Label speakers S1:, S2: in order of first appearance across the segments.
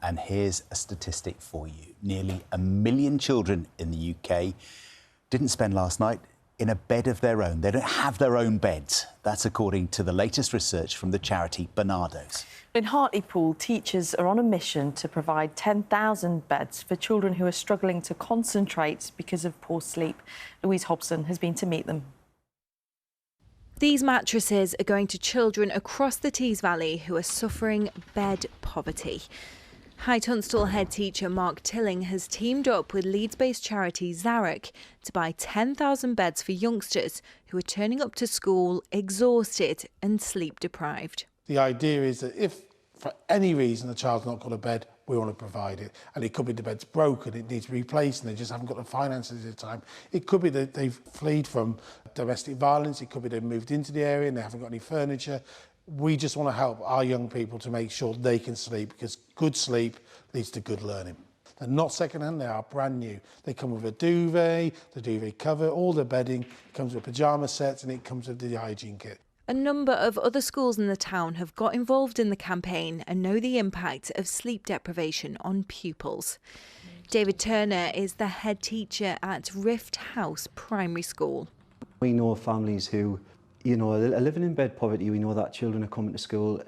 S1: and here's a statistic for you. Nearly 1 million children in the UK didn't spend last night in a bed of their own. They don't have their own beds. That's according to the latest research from the charity Barnardo's.
S2: In Hartlepool, teachers are on a mission to provide 10,000 beds for children who are struggling to concentrate because of poor sleep. Louise Hobson has been to meet them.
S3: These mattresses are going to children across the Tees Valley who are suffering bed poverty. High Tunstall head teacher Mark Tilling has teamed up with Leeds-based charity Zarach to buy 10,000 beds for youngsters who are turning up to school exhausted and sleep deprived.
S4: The idea is that if for any reason a child's not got a bed, we want to provide it. And it could be the bed's broken, it needs replaced, and they just haven't got the finances at the time. It could be that they've fled from domestic violence, it could be they've moved into the area and they haven't got any furniture. We just want to help our young people to make sure they can sleep, because good sleep leads to good learning. They're not second-hand, they are brand new. They come with a duvet, the duvet cover, all the bedding, it comes with pyjama sets, and it comes with the hygiene kit.
S3: A number of other schools in the town have got involved in the campaign and know the impact of sleep deprivation on pupils. David Turner is the head teacher at Rift House Primary School.
S5: We know families who, are living in bed poverty. We know that children are coming to school,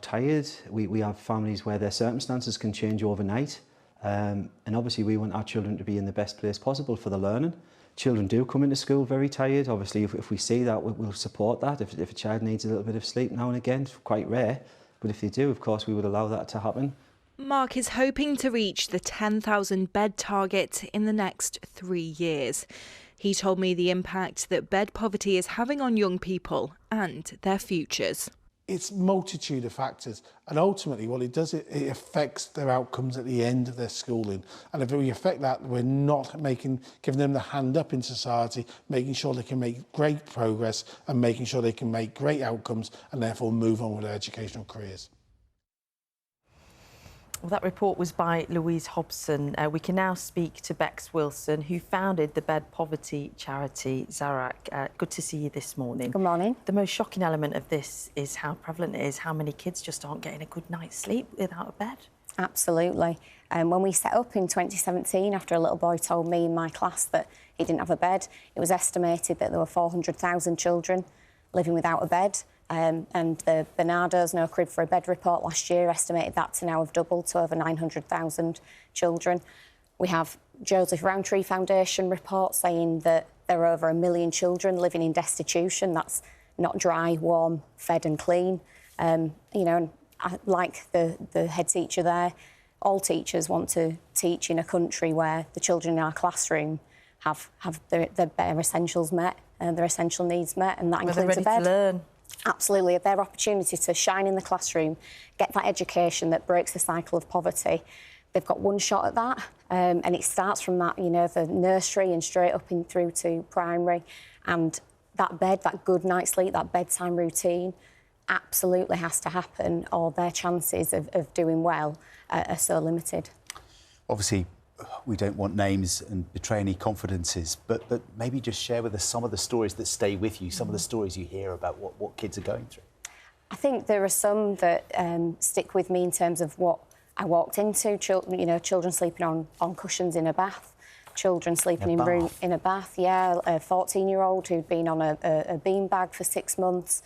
S5: tired. We have families where their circumstances can change overnight. And obviously we want our children to be in the best place possible for the learning. Children do come into school very tired. Obviously, if we see that, we'll support that. If a child needs a little bit of sleep now and again, it's quite rare. But if they do, of course, we would allow that to happen.
S3: Mark is hoping to reach the 10,000 bed target in the next 3 years. He told me the impact that bed poverty is having on young people and their futures.
S4: It's a multitude of factors, and ultimately what it does, it affects their outcomes at the end of their schooling. And if we affect that, we're not giving them the hand up in society, making sure they can make great progress and making sure they can make great outcomes and therefore move on with their educational careers.
S2: Well, that report was by Louise Hobson. We can now speak to Bex Wilson, who founded the bed poverty charity Zarach. Good to see you this morning.
S6: Good morning.
S2: The most shocking element of this is how prevalent it is, how many kids just aren't getting a good night's sleep without a bed.
S6: Absolutely. When we set up in 2017, after a little boy told me in my class that he didn't have a bed, it was estimated that there were 400,000 children living without a bed. And the Barnardo's No Crib for a Bed report last year estimated that to now have doubled to over 900,000 children. We have Joseph Rowntree Foundation report saying that there are over 1 million children living in destitution. That's not dry, warm, fed and clean. And like the head teacher there, all teachers want to teach in a country where the children in our classroom have their bare essentials met and their essential needs met, and that includes a bed.
S2: To learn.
S6: Absolutely, their opportunity to shine in the classroom, get that education that breaks the cycle of poverty. They've got one shot at that, and it starts from that, the nursery and straight up through to primary. And that bed, that good night's sleep, that bedtime routine absolutely has to happen, or their chances of doing well are so limited.
S1: Obviously, we don't want names and betray any confidences, but maybe just share with us some of the stories that stay with you, some of the stories you hear about what kids are going through.
S6: I think there are some that stick with me in terms of what I walked into. Children sleeping on cushions in a bath, children sleeping in a bath. Yeah, a 14-year-old who'd been on a beanbag for 6 months.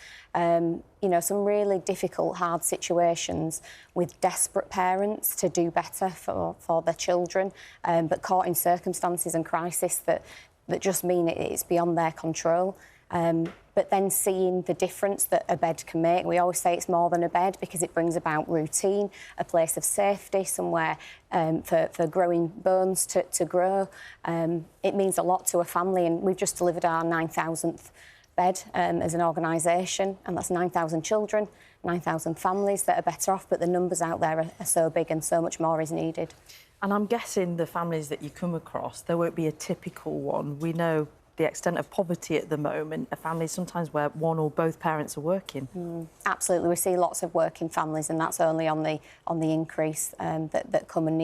S6: Some really difficult, hard situations with desperate parents to do better for their children, but caught in circumstances and crisis that just mean it's beyond their control. But then seeing the difference that a bed can make. We always say it's more than a bed because it brings about routine, a place of safety, somewhere for growing bones to grow. It means a lot to a family, and we've just delivered our 9,000th bed as an organisation, and that's 9,000 children, 9,000 families that are better off, but the numbers out there are so big and so much more is needed.
S2: And I'm guessing the families that you come across, there won't be a typical one. We know the extent of poverty at the moment, a family sometimes where one or both parents are working.
S6: Absolutely, we see lots of working families, and that's only on the increase that come and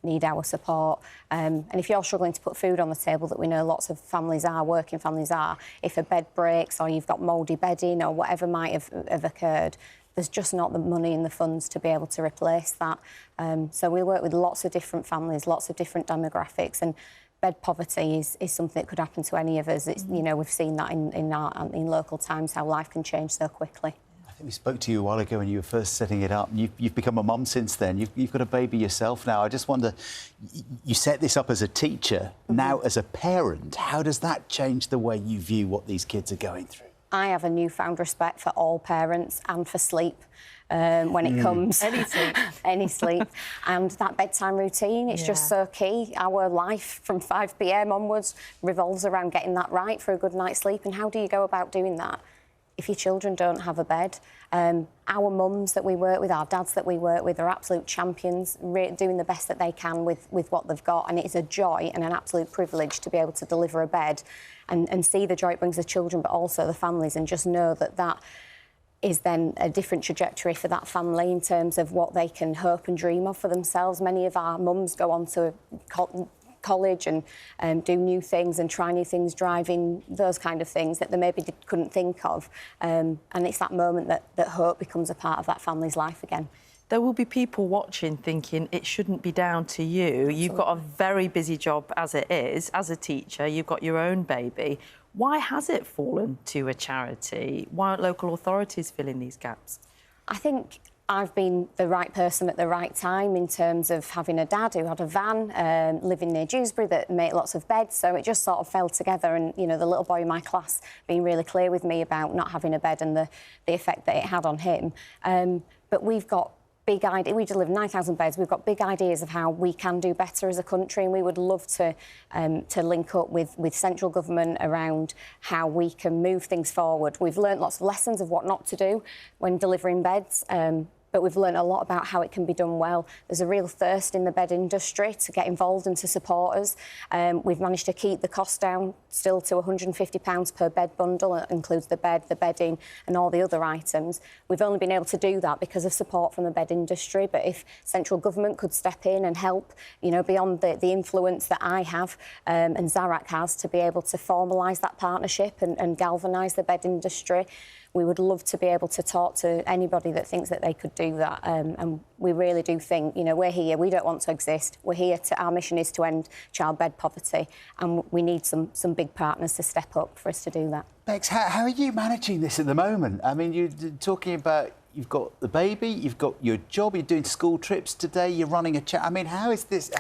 S6: need our support. And if you're struggling to put food on the table, that we know lots of families are, working families are, if a bed breaks or you've got mouldy bedding or whatever might have occurred, there's just not the money and the funds to be able to replace that. So we work with lots of different families, lots of different demographics, and bed poverty is something that could happen to any of us. It's, you know, we've seen that in local times, how life can change so quickly.
S1: I think we spoke to you a while ago when you were first setting it up. You've become a mum since then. You've got a baby yourself now. I just wonder, you set this up as a teacher, now as a parent. How does that change the way you view what these kids are going through?
S6: I have a newfound respect for all parents and for sleep. When it comes. Any sleep. And that bedtime routine, it's just so key. Our life from 5 p.m. onwards revolves around getting that right for a good night's sleep. And how do you go about doing that if your children don't have a bed? Our mums that we work with, our dads that we work with are absolute champions, doing the best that they can with what they've got. And it is a joy and an absolute privilege to be able to deliver a bed and see the joy it brings the children, but also the families, and just know that that is then a different trajectory for that family in terms of what they can hope and dream of for themselves. Many of our mums go on to college and do new things and try new things, driving, those kind of things that they maybe couldn't think of. And it's that moment that hope becomes a part of that family's life again.
S2: There will be people watching thinking it shouldn't be down to you. You've got a very busy job as it is, as a teacher. You've got your own baby. Why has it fallen to a charity? Why aren't local authorities filling these gaps? I
S6: think I've been the right person at the right time in terms of having a dad who had a van, living near Dewsbury, that made lots of beds. So it just sort of fell together. And, you know, the little boy in my class being really clear with me about not having a bed and the effect that it had on him. But we've got big idea. We deliver 9,000 beds. We've got big ideas of how we can do better as a country, and we would love to link up with central government around how we can move things forward. We've learnt lots of lessons of what not to do when delivering beds. But we've learned a lot about how it can be done well. There's a real thirst in the bed industry to get involved and to support us. We've managed to keep the cost down still to £150 per bed bundle. It includes the bed, the bedding and all the other items. We've only been able to do that because of support from the bed industry. But if central government could step in and help, you know, beyond the influence that I have and Zarach has, to be able to formalise that partnership and galvanise the bed industry, we would love to be able to talk to anybody that thinks that they could do that. And we really do think, you know, we're here, we don't want to exist. We're here our mission is to end child bed poverty, and we need some big partners to step up for us to do that.
S1: Bex, how are you managing this at the moment? I mean, you're talking about you've got the baby, you've got your job, you're doing school trips today, you're running a chat. I mean, how is this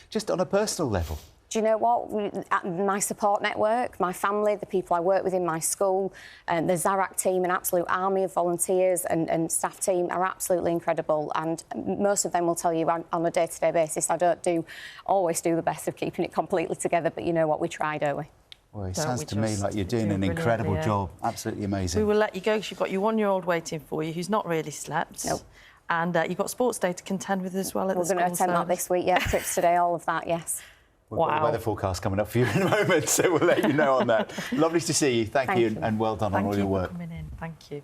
S1: just on a personal level?
S6: Do you know what? My support network, my family, the people I work with in my school, the Zarach team, an absolute army of volunteers and staff team are absolutely incredible. And most of them will tell you on a day-to-day basis, I don't always do the best of keeping it completely together, but you know what, we try, don't we?
S1: Well, it sounds to me like you're doing an incredible job. Absolutely amazing.
S2: We will let you go because you've got your one-year-old waiting for you who's not really slept.
S6: Nope.
S2: And you've got sports day to contend with as well at the school.
S6: We're going to attend that this week, yeah. Trips today, all of that, yes.
S1: We've got the weather forecast coming up for you in a moment, so we'll let you know on that. Lovely to see you. Thank you, and well done on all your work.
S2: Thank you for coming in. Thank you.